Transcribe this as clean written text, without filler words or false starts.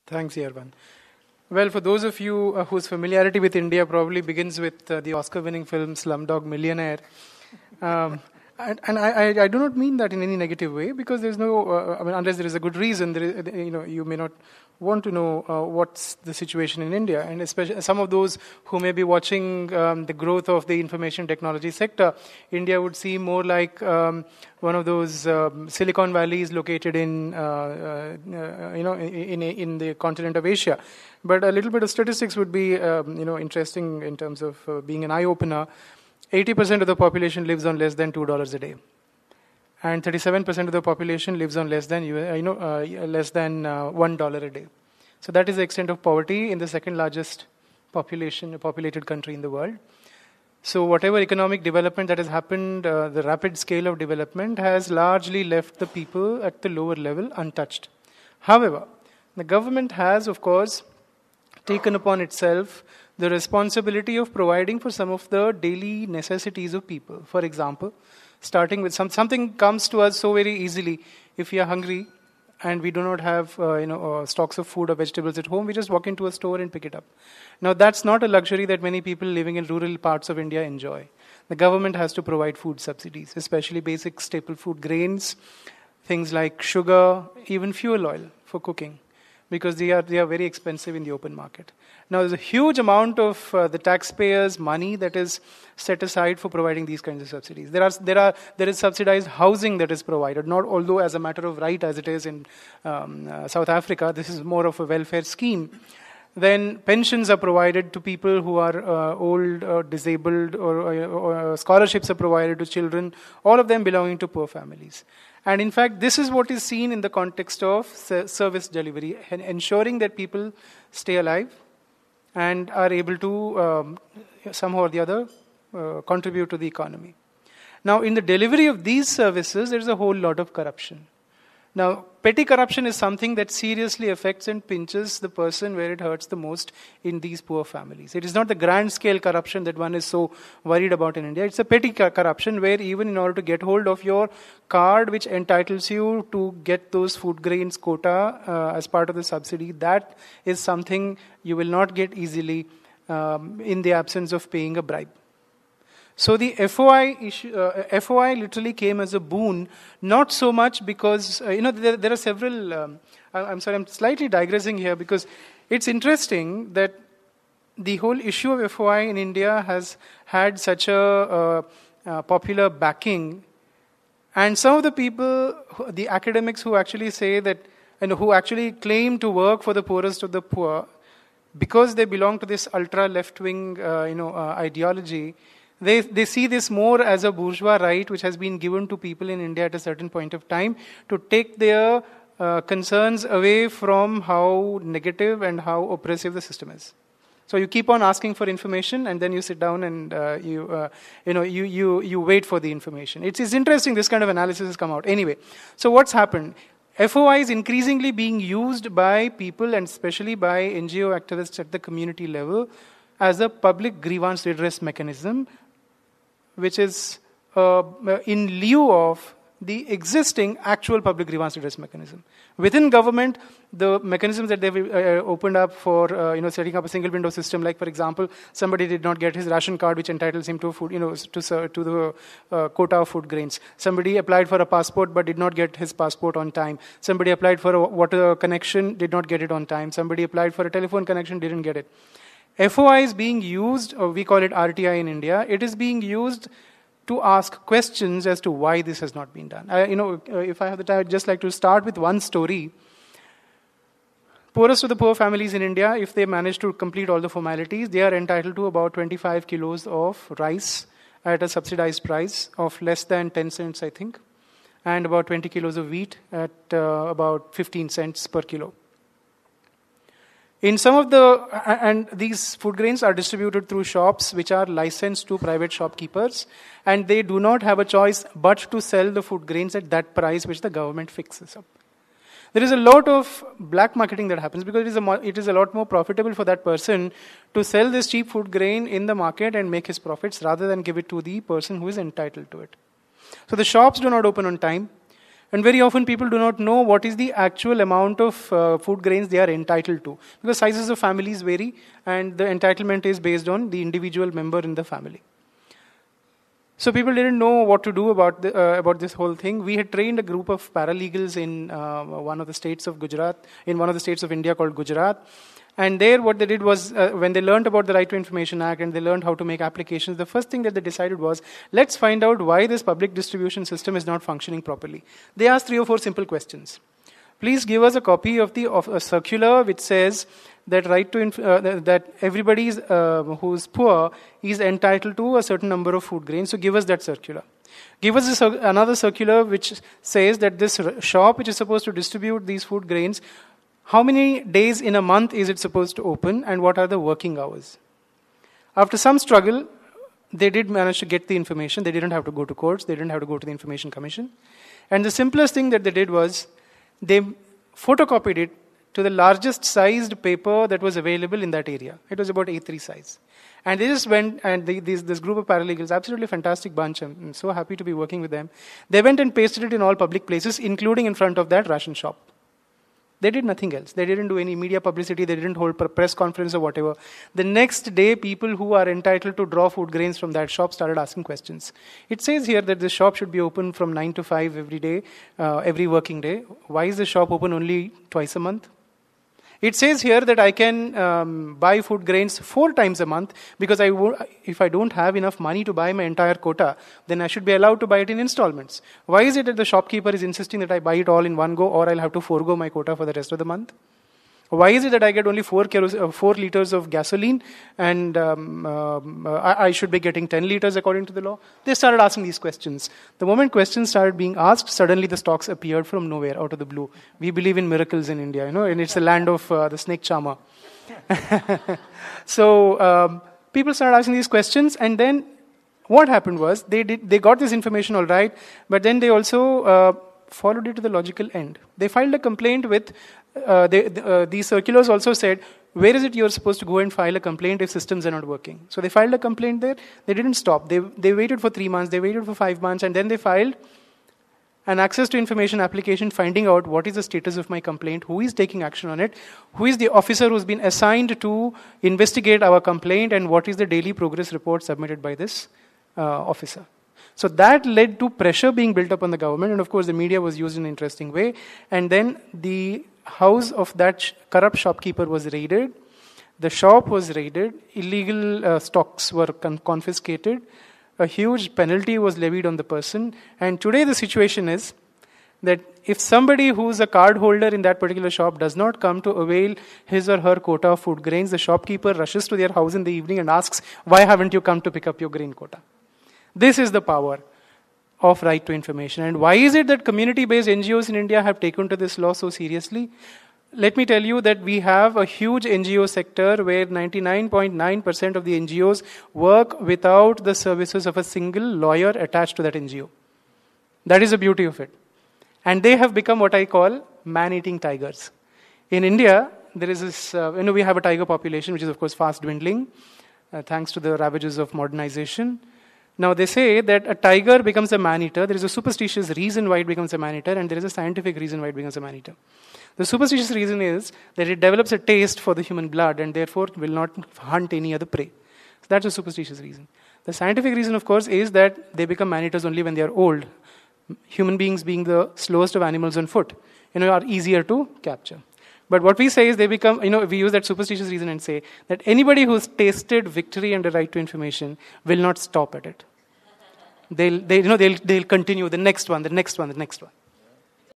Thanks, Yarvan. Well, for those of you whose familiarity with India probably begins with the Oscar-winning film Slumdog Millionaire, um, and I do not mean that in any negative way, because there's no, unless there is a good reason, you may not want to know what's the situation in India, and especially some of those who may be watching the growth of the information technology sector. India would seem more like one of those Silicon Valleys located in in the continent of Asia. But a little bit of statistics would be interesting in terms of being an eye opener. 80% of the population lives on less than $2 a day, and 37% of the population lives on less than $1 a day. So that is the extent of poverty in the second largest populated country in the world. So whatever economic development that has happened, the rapid scale of development has largely left the people at the lower level untouched. However, the government has, of course, taken upon itself the responsibility of providing for some of the daily necessities of people. For example, starting with something comes to us so very easily. If we are hungry and we do not have stocks of food or vegetables at home, we just walk into a store and pick it up. Now, that's not a luxury that many people living in rural parts of India enjoy. The government has to provide food subsidies, especially basic staple food grains, things like sugar, even fuel oil for cooking, because they are very expensive in the open market. Now, there's a huge amount of the taxpayers' money that is set aside for providing these kinds of subsidies. There is subsidized housing that is provided, not although as a matter of right as it is in South Africa. This is more of a welfare scheme. Then pensions are provided to people who are old or disabled, or scholarships are provided to children, all of them belonging to poor families. And in fact, this is what is seen in the context of service delivery, and ensuring that people stay alive and are able to somehow or the other contribute to the economy. Now, in the delivery of these services, there is a whole lot of corruption. Now, petty corruption is something that seriously affects and pinches the person where it hurts the most in these poor families. It is not the grand scale corruption that one is so worried about in India. It's a petty corruption where even in order to get hold of your card which entitles you to get those food grains quota as part of the subsidy, that is something you will not get easily in the absence of paying a bribe. So the FOI issue, FOI literally came as a boon, not so much because, there are several, I'm sorry, I'm slightly digressing here, because it's interesting that the whole issue of FOI in India has had such a popular backing. And some of the people, the academics who actually say that, and who actually claim to work for the poorest of the poor, because they belong to this ultra left-wing, ideology, They see this more as a bourgeois right which has been given to people in India at a certain point of time to take their concerns away from how negative and how oppressive the system is. So you keep on asking for information, and then you sit down and you wait for the information. It's interesting this kind of analysis has come out. Anyway, so what's happened? FOI is increasingly being used by people, and especially by NGO activists at the community level, as a public grievance redress mechanism, which is in lieu of the existing actual public grievance redress mechanism. Within government, the mechanisms that they've opened up for setting up a single window system, like for example, somebody did not get his ration card which entitles him to food, to the quota of food grains. Somebody applied for a passport but did not get his passport on time. Somebody applied for a water connection, did not get it on time. Somebody applied for a telephone connection, didn't get it. FOI is being used, or we call it RTI in India. It is being used to ask questions as to why this has not been done. If I have the time, I'd just like to start with one story. Poorest of the poor families in India, if they manage to complete all the formalities, they are entitled to about 25 kilos of rice at a subsidized price of less than 10 cents, I think, and about 20 kilos of wheat at about 15 cents per kilo. In some of and these food grains are distributed through shops which are licensed to private shopkeepers, and they do not have a choice but to sell the food grains at that price which the government fixes up. There is a lot of black marketing that happens because it is a lot more profitable for that person to sell this cheap food grain in the market and make his profits rather than give it to the person who is entitled to it. So the shops do not open on time. And very often people do not know what is the actual amount of food grains they are entitled to, because sizes of families vary and the entitlement is based on the individual member in the family. So people didn't know what to do about this whole thing. We had trained a group of paralegals in one of the states of Gujarat, in one of the states of India called Gujarat. And there what they did was, when they learned about the Right to Information Act and they learned how to make applications, the first thing that they decided was, let's find out why this public distribution system is not functioning properly. They asked 3 or 4 simple questions. Please give us a copy of a circular which says that that everybody who's poor is entitled to a certain number of food grains. So give us that circular. Give us another circular which says that this shop which is supposed to distribute these food grains, how many days in a month is it supposed to open and what are the working hours? After some struggle, they did manage to get the information. They didn't have to go to courts. They didn't have to go to the Information Commission. And the simplest thing that they did was they photocopied it to the largest sized paper that was available in that area. It was about A3 size. And they just went, and this group of paralegals, absolutely fantastic bunch, I'm so happy to be working with them. They went and pasted it in all public places, including in front of that ration shop. They did nothing else. They didn't do any media publicity. They didn't hold a press conference or whatever. The next day, people who are entitled to draw food grains from that shop started asking questions. It says here that the shop should be open from 9 to 5 every day, every working day. Why is the shop open only twice a month? It says here that I can buy food grains 4 times a month because if I don't have enough money to buy my entire quota, then I should be allowed to buy it in installments. Why is it that the shopkeeper is insisting that I buy it all in one go, or I'll have to forego my quota for the rest of the month? Why is it that I get only 4 liters of gasoline and I should be getting 10 liters according to the law? They started asking these questions. The moment questions started being asked, suddenly the stocks appeared from nowhere, out of the blue. We believe in miracles in India, and it's the land of the snake charmer. So people started asking these questions, and then what happened was they got this information all right, but then they also followed it to the logical end. They filed a complaint with these circulars also said, where is it you're supposed to go and file a complaint if systems are not working? So they filed a complaint there. They didn't stop. They waited for 3 months. They waited for 5 months. And then they filed an access to information application finding out what is the status of my complaint, who is taking action on it, who is the officer who's been assigned to investigate our complaint, and what is the daily progress report submitted by this officer. So that led to pressure being built up on the government, and of course the media was used in an interesting way. And then the house of that corrupt shopkeeper was raided, the shop was raided, illegal stocks were confiscated, a huge penalty was levied on the person, and today the situation is that if somebody who's a card holder in that particular shop does not come to avail his or her quota of food grains, the shopkeeper rushes to their house in the evening and asks, why haven't you come to pick up your grain quota? This is the power of right to information. And why is it that community-based NGOs in India have taken to this law so seriously? Let me tell you that we have a huge NGO sector where 99.9% of the NGOs work without the services of a single lawyer attached to that NGO. That is the beauty of it. And they have become what I call man-eating tigers. In India, there is this, we have a tiger population which is of course fast dwindling thanks to the ravages of modernization. Now they say that a tiger becomes a man-eater. There is a superstitious reason why it becomes a man-eater, and there is a scientific reason why it becomes a man-eater. The superstitious reason is that it develops a taste for the human blood and therefore will not hunt any other prey. So that's a superstitious reason. The scientific reason, of course, is that they become man-eaters only when they are old. Human beings, being the slowest of animals on foot, are easier to capture. But what we say is they become, we use that superstitious reason and say that anybody who's tasted victory and the right to information will not stop at it. They'll continue the next one, the next one, the next one.